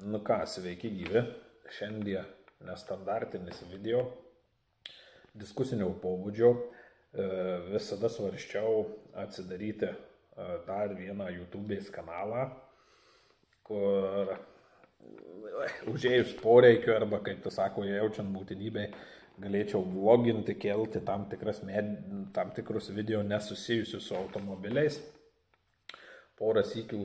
Nu ką, sveiki gyvi. Šiandien nestandartinis video, diskusinio pobūdžio. Visada svarsčiau atsidaryti dar vieną YouTube'ės kanalą, kur užėjus poreikiu arba, kaip tu sako, jaučiant būtinybę, galėčiau vloginti, kelti tam tikrus video nesusijusius su automobiliais. Porą sykių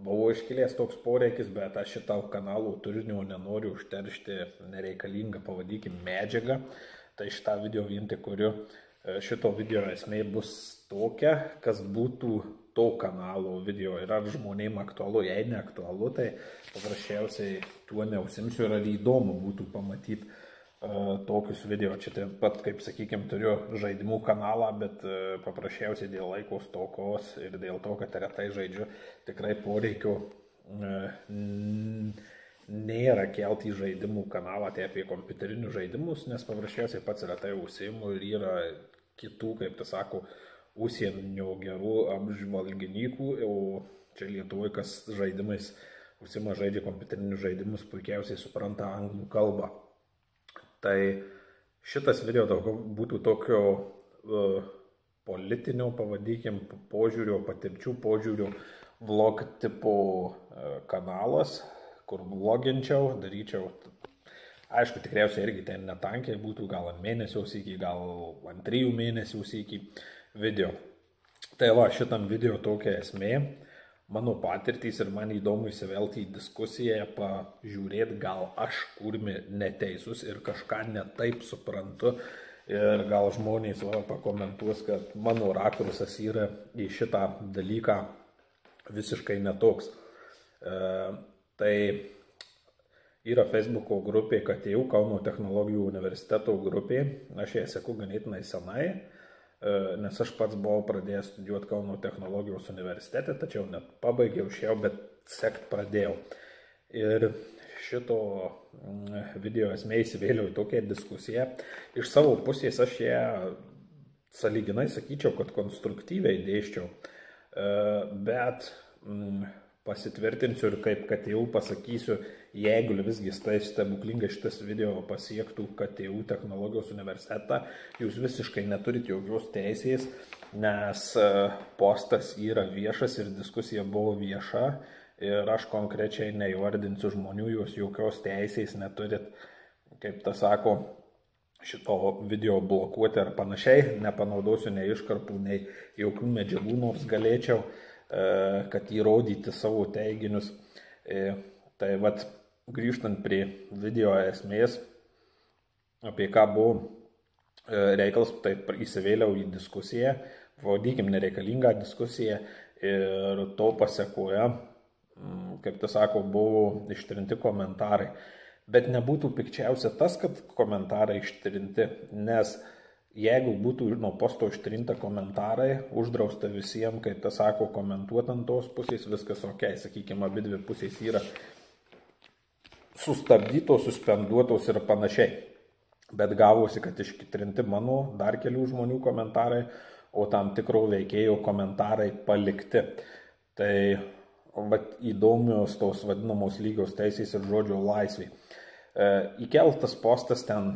buvo iškilęs toks poreikis, bet aš šitą kanalų turinio nenoriu užteršti nereikalingą, pavadykime, medžiagą. Tai šitą video vien tik kuriu. Šito video esmė bus tokia, kas būtų to kanalo video. Ir ar žmonėms aktualu, jei neaktualu, tai paprasčiausiai tuo neužsimsiu ir ar įdomu būtų pamatyti tokius video. Čia taip pat, kaip sakykime, turiu žaidimų kanalą, bet paprasčiausiai dėl laiko stokos ir dėl to, kad retai žaidžiu, tikrai poreikio nėra kelti į žaidimų kanalą, tai apie kompiuterinius žaidimus, nes paprasčiausiai pats retai užsiimu ir yra kitų, kaip tas sako, užsienio gerų apžvalgininkų, o čia Lietuvoje, kas žaidimais užsiima, žaidžia kompiuterinius žaidimus, puikiausiai supranta anglų kalbą. Tai šitas video būtų tokio politinio, pavadikim, požiūrio, patirčių požiūrio vlog tipo kanalas, kur vloginčiau, daryčiau, aišku, tikriausiai irgi ten netankiai būtų, gal ant mėnesiaus iki, gal ant 3 mėnesiaus iki video. Tai va, šitam video tokia esmė. Mano patirtys ir man įdomu įsivelti į diskusiją, pažiūrėti, gal aš kurmi neteisus ir kažką netaip suprantu ir gal žmonės pakomentuos, kad mano rakursas yra į šitą dalyką visiškai netoks. Tai yra Facebooko grupė KTU, Kauno technologijų universiteto grupė, aš ją seku ganėtinai senai. Nes aš pats buvau pradėjęs studijuoti Kauno technologijos universitete, tačiau net pabaigiau šiau, bet sekt pradėjau. Ir šito video esmė įsivėliau į tokią diskusiją. Iš savo pusės aš ją sąlyginai sakyčiau, kad konstruktyviai dėsčiau, bet pasitvirtinsiu ir kaip KTU pasakysiu, jeigu visgi stebuklingai šitas video pasiektų KTU technologijos universitetą, jūs visiškai neturit jokios teisės, nes postas yra viešas ir diskusija buvo vieša ir aš konkrečiai neįvardinsiu žmonių, jūs jokios teisės neturit, kaip tas sako, šito video blokuoti ar panašiai, nepanaudosiu nei iškarpų, nei jokių medžiagų, nors galėčiau, kad įrodyti savo teiginius. Tai vat, grįžtant prie video esmės, apie ką buvo reikalas, tai įsivėliau į diskusiją, vadikim nereikalingą diskusiją ir to pasekoje, kaip tas sako, buvo ištrinti komentarai. Bet nebūtų pikčiausia tas, kad komentarai ištrinti, nes jeigu būtų nuo posto ištrinta komentarai, uždrausta visiems, kaip tas sako, komentuoti ant tos pusės, viskas ok, sakykime, abi dvi pusės yra sustabdytos, suspenduotos ir panašiai. Bet gavosi, kad ištrinti mano dar kelių žmonių komentarai, o tam tikro veikėjo komentarai palikti. Tai įdomios tos vadinamos lygios teisės ir žodžio laisvė. Įkeltas postas ten,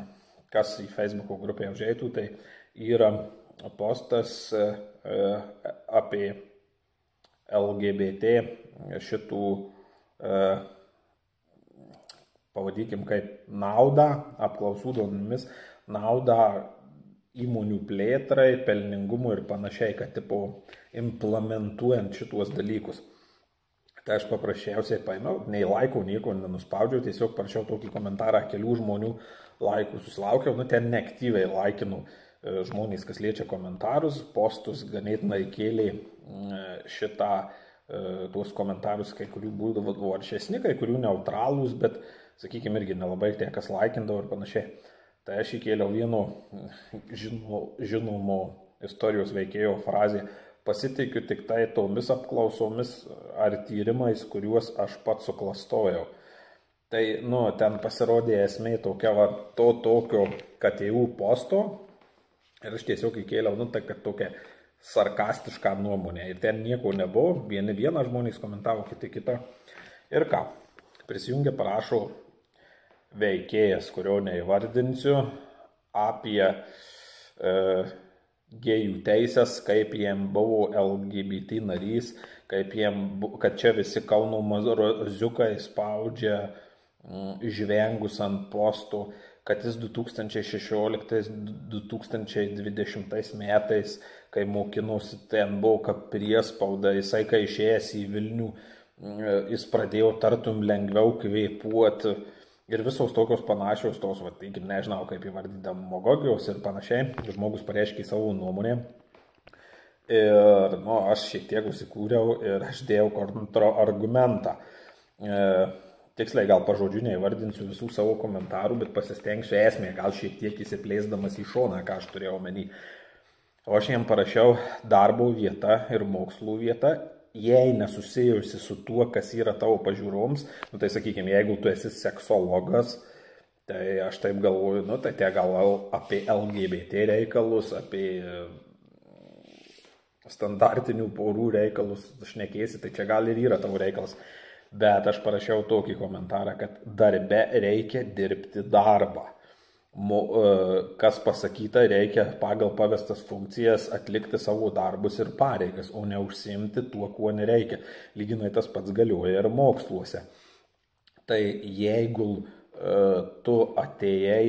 kas į Facebooko grupę užeitų, tai yra postas apie LGBT šitų, pavadikim, kaip naudą, apklausų duomenimis, naudą įmonių plėtrai, pelningumui ir panašiai, kad tipo implementuojant šitos dalykus. Tai aš paprasčiausiai paėmiau, nei laikų, nieko nenuspaudžiau, tiesiog parašiau tokį komentarą, kelių žmonių laikų susilaukiau, ten neaktyviai laikinu žmonės, kas liečia komentarus, postus ganėtinai kėlė šitą, tuos komentarus, kai kurių būdavo aršesni, kai kurių neutralūs, bet, sakykime, irgi nelabai tie, kas laikindavo ir panašiai. Tai aš įkėliau vieno žinomo istorijos veikėjo frazę: pasitikiu tik tai tomis apklausomis ar tyrimais, kuriuos aš pats suklastojau. Tai, ten pasirodė esmė tokia, tokio KTU posto ir aš tiesiog įkėliau, tai kad tokia sarkastišką nuomonę. Ir ten nieko nebuvo, vieną žmonės komentavo, kiti kitą. Ir ką? Prisijungia, parašo veikėjas, kurio neįvardinsiu, apie gėjų teisės, kaip jiem buvo LGBT narys, kad čia visi Kauno maziukai spaudžia žvengus ant postų, kad jis 2016-2020 metais, kai mokinusi, ten buvo kaip priespauda, jisai kai išėjęs į Vilnių, jis pradėjo tartum lengviau kvėpuoti ir visos tokios panašios, tos, nežinau kaip įvardyti, demagogijos ir panašiai, žmogus pareiškė savo nuomonę. Ir aš šiek tiek užsikūriau ir aš dėjau kontraargumentą. Tiksliai gal pažodžiu neįvardinsiu visų savo komentarų, bet pasistengsiu esmę, gal šiek tiek įsiplėsdamas į šoną, ką aš turėjau omeny. O aš jam parašiau darbo vieta ir mokslų vieta, jei nesusijusi su tuo, kas yra tavo pažiūroms, tai sakykime, jeigu tu esi seksologas, tai aš taip galvoju, tai tie gal apie LGBT reikalus, apie standartinių porų reikalus šnekėsi, tai čia gal ir yra tavo reikalas. Bet aš parašiau tokį komentarą, kad darbe reikia dirbti darbą. Kas pasakyta, reikia pagal pavestas funkcijas atlikti savo darbus ir pareigas, o ne užsiimti tuo, kuo nereikia. Lyginai tas pats galioja ir moksluose. Tai jeigu tu atėjai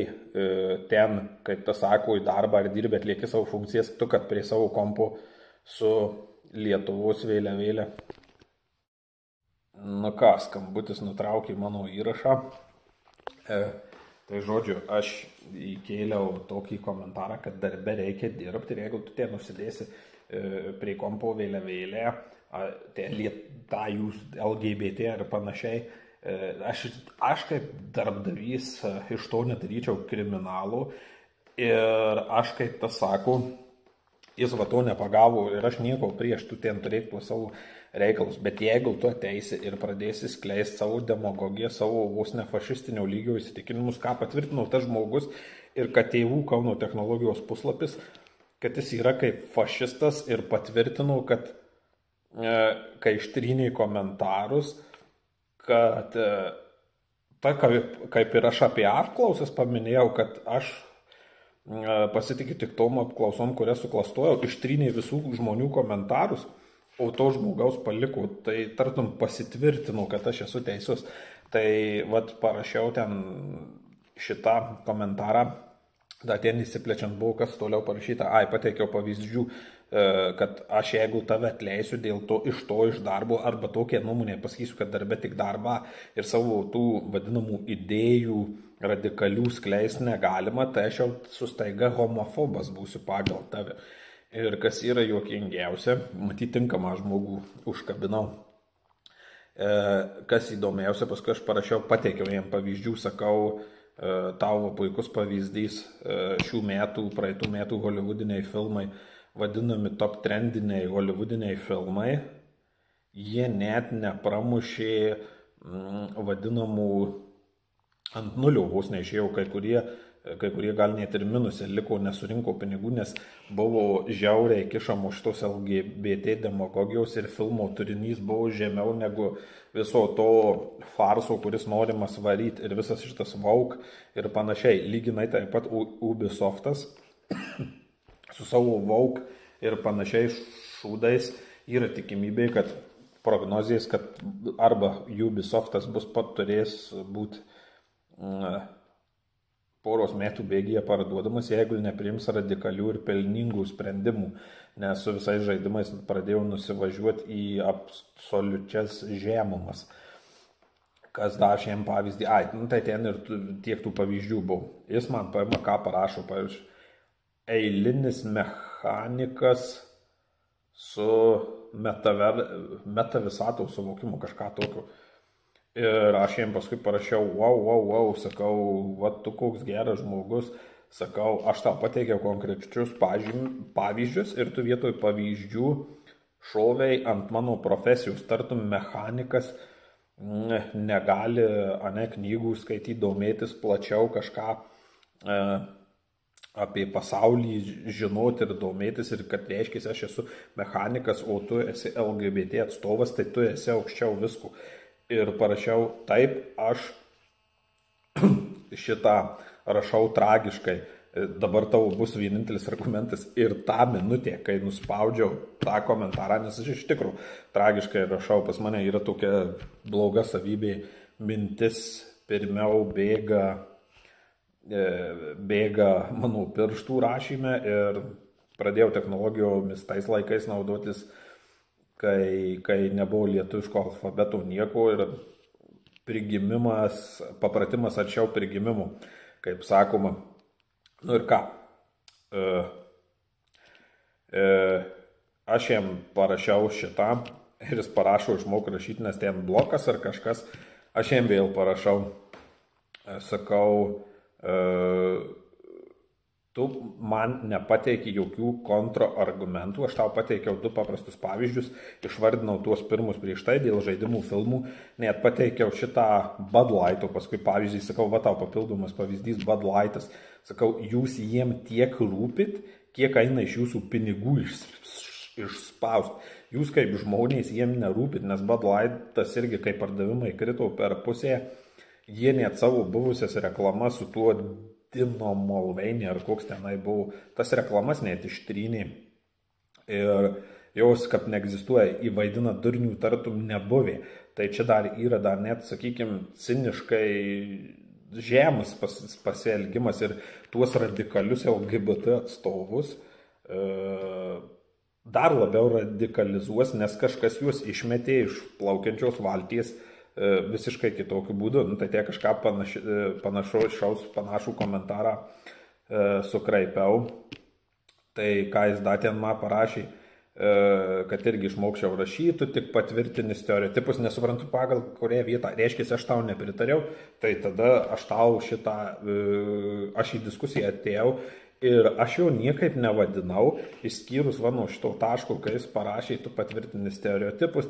ten, kaip tas sako, į darbą ar dirbi, atlieki savo funkcijas, tu kad prie savo kompo su Lietuvos vėliavėlė. Skambutis nutraukė mano įrašą. Tai žodžiu, aš įkėliau tokį komentarą, kad darbe reikia dirbti ir jeigu tu ten nusidėsi prie kompo vėliavėlė, tą jūs LGBT ir panašiai, aš kaip darbdavys iš to nedaryčiau kriminalų ir aš kaip tas sako, jis to nepagavo ir aš nieko prieš, tu ten turėk tuos savo reikalus, bet jeigu tu ateisi ir pradėsi skleisti savo demagogiją, savo vos ne fašistinio lygio įsitikinimus, ką patvirtinau tas žmogus ir kad tėvų Kauno technologijos puslapis, kad jis yra kaip fašistas ir patvirtinau, kad kai ištrynė komentarus, kad kaip ir aš apie apklausas paminėjau, kad aš pasitikiu tik tom apklausom, kurias suklastojau, ištrynė visų žmonių komentarus, o to žmogaus paliko, tai tartum pasitvirtinau, kad aš esu teisus. Tai parašiau ten šitą komentarą, ten įsiplečiant buvo, kas toliau parašyta, pateikiau pavyzdžių, kad aš jeigu tave atleisiu dėl to iš darbo, arba tokią nuomonę pasakysiu, kad darbe tik darbą ir savo tų vadinamų idėjų radikalių skleisti negalima, tai aš jau sustaiga homofobas būsiu pagal tave. Ir kas yra juokingiausia, matyti tinkamą žmogų užkabinau. Kas įdomiausia, paskui aš parašiau, pateikiau jam pavyzdžių, sakau, tavo puikus pavyzdys šių metų, praeitų metų hollywoodiniai filmai, vadinami top trendiniai hollywoodiniai filmai, jie net nepramušė vadinamų ant nulio, vos neišėjau, kai kurie gal net ir minusė liko, nesurinko pinigų, nes buvo žiauriai kišamo šitos LGBT demagogijos ir filmo turinys buvo žemiau negu viso to farso, kuris norimas varyti ir visas šitas Vogue ir panašiai. Lyginai taip pat Ubisoftas su savo Vogue ir panašiai šūdais yra tikimybė, kad prognozijas, kad arba Ubisoftas turės būti poros metų bėgyje parduodamas, jeigu nepriims radikalių ir pelningų sprendimų, nes su visais žaidimais pradėjau nusivažiuoti į absoliučias žemumas. Kas dar šiam pavyzdį, tai ten ir tiek tų pavyzdžių buvo. Jis man paima, ką parašo, pavyzdžiui, eilinis mechanikas su metavisatos suvokimu, kažką tokio. Ir aš jiems paskui parašiau, wow, sakau, tu koks geras žmogus, sakau, aš tau pateikiau konkrečius pavyzdžius ir tu vietoj pavyzdžių šoviai ant mano profesijos, tartum mechanikas negali knygų skaityti, domėtis plačiau kažką apie pasaulį žinoti ir domėtis ir kad reiškia, aš esu mechanikas, o tu esi LGBT atstovas, tai tu esi aukščiau visko. ir parašiau, taip, aš šitą rašau tragiškai. Dabar tavo bus vienintelis argumentas ir tą minutę, kai nuspaudžiau tą komentarą, nes aš iš tikrųjų tragiškai rašau, pas mane yra tokia bloga savybė, mintis pirmiau bėga mano pirštų rašyme ir pradėjau technologijomis tais laikais naudotis, kai nebuvo lietuviško alfabeto nieko ir prigimimas, papratimas arčiau prigimimų, kaip sakoma. Nu ir ką, aš jam parašiau šitą ir jis parašo išmok rašyti, nes ten blokas ar kažkas, aš jam vėl parašau, sakau, tu man nepateiki jokių kontraargumentų, aš tau pateikiau 2 paprastus pavyzdžius, išvardinau tuos pirmus prieš tai dėl žaidimų filmų, net pateikiau šitą Bud Lighto, paskui pavyzdį, sakau, va tau papildomas pavyzdys Bud Lightas, sakau, jūs jiem tiek rūpit, kiek eina iš jūsų pinigų išspaust. Jūs kaip žmonės jiem nerūpit, nes Bud Lightas irgi kaip pardavimai krito per pusę, jie net savo buvusias reklamas su tuo Dino Mulvaney ar koks tenai buvo, tas reklamas net ištrynė ir jos, kad neegzistuoja, įvaidina durnių tartum nebuvė. Tai čia dar yra dar net, sakykime, ciniškai žemas pasielgimas ir tuos radikalius LGBT atstovus dar labiau radikalizuos, nes kažkas juos išmetė iš plaukiančios valties visiškai kitokiu būdu. Nu, tai tie kažką panašų komentarą sukraipiau. Tai ką jis dar ten man parašė, kad irgi išmokčiau rašytų, tik patvirtini stereotipus, nesuprantu pagal kurią vietą. Reiškia, aš tau nepritariau, tai tada aš tau aš į diskusiją atėjau ir aš jo niekaip nevadinau, išskyrus nuo šito taško, kai jis parašė, tu patvirtini stereotipus,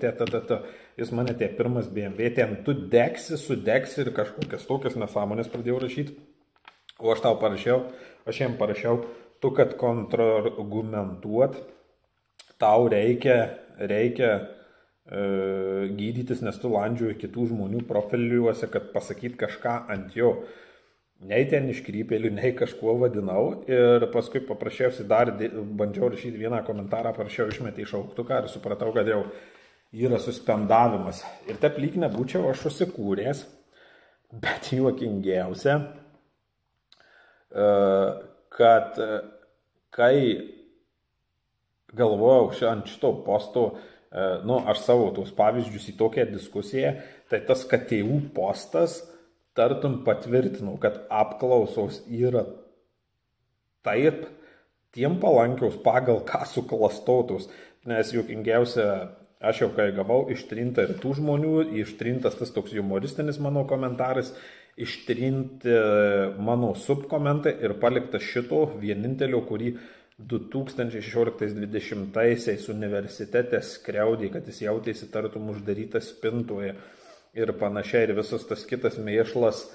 jis mane tie pirmas BMW, ten tu degsi, sudegsi ir kažkokias tokias nesąmonės pradėjau rašyti. O aš tau parašiau, aš jam parašiau, tu kad kontrargumentuot, tau reikia gydytis, nes tu landžiuoji kitų žmonių profiliuose, kad pasakyt kažką ant jo. Nei ten iškrypėlių, nei kažkuo vadinau ir paskui paprasčiausiai dar bandžiau rašyti vieną komentarą, parašiau išmetį šauktuką ir supratau, kad jau yra suspendavimas. Ir taip lyg nebūčiau aš susikūręs, bet juokingiausia, kad kai galvojau ant šito posto, aš savo tuos pavyzdžius į tokią diskusiją, tai tas KTU postas tartum patvirtinau, kad apklausos yra taip, tiem palankiaus pagal ką suklastotos, nes juokingiausia, aš jau kai gavau ištrinta ir tų žmonių, ištrintas tas toks humoristinis mano komentaras, ištrinti mano subkomentai ir paliktas šito vienintelio, kurį 2016-2020 universitete skriaudė, kad jis jautėsi tartum uždarytas spintoje ir panašiai, ir visas tas kitas mėšlas,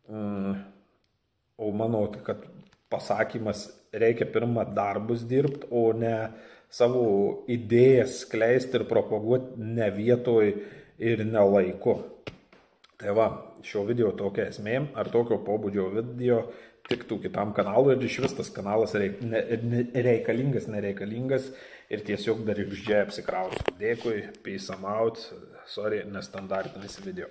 o manau, kad pasakymas reikia pirmą darbus dirbti, o ne savo idėjas skleisti ir propaguoti ne vietoj ir ne laiku. Tai va, šio video tokia esmė, ar tokio pobūdžio video tiktų kitam kanalui ir iš vis tas kanalas reikalingas, nereikalingas ir tiesiog dar iš čia apsikrausiu. Dėkui, peace out, sorry, nestandartinis video.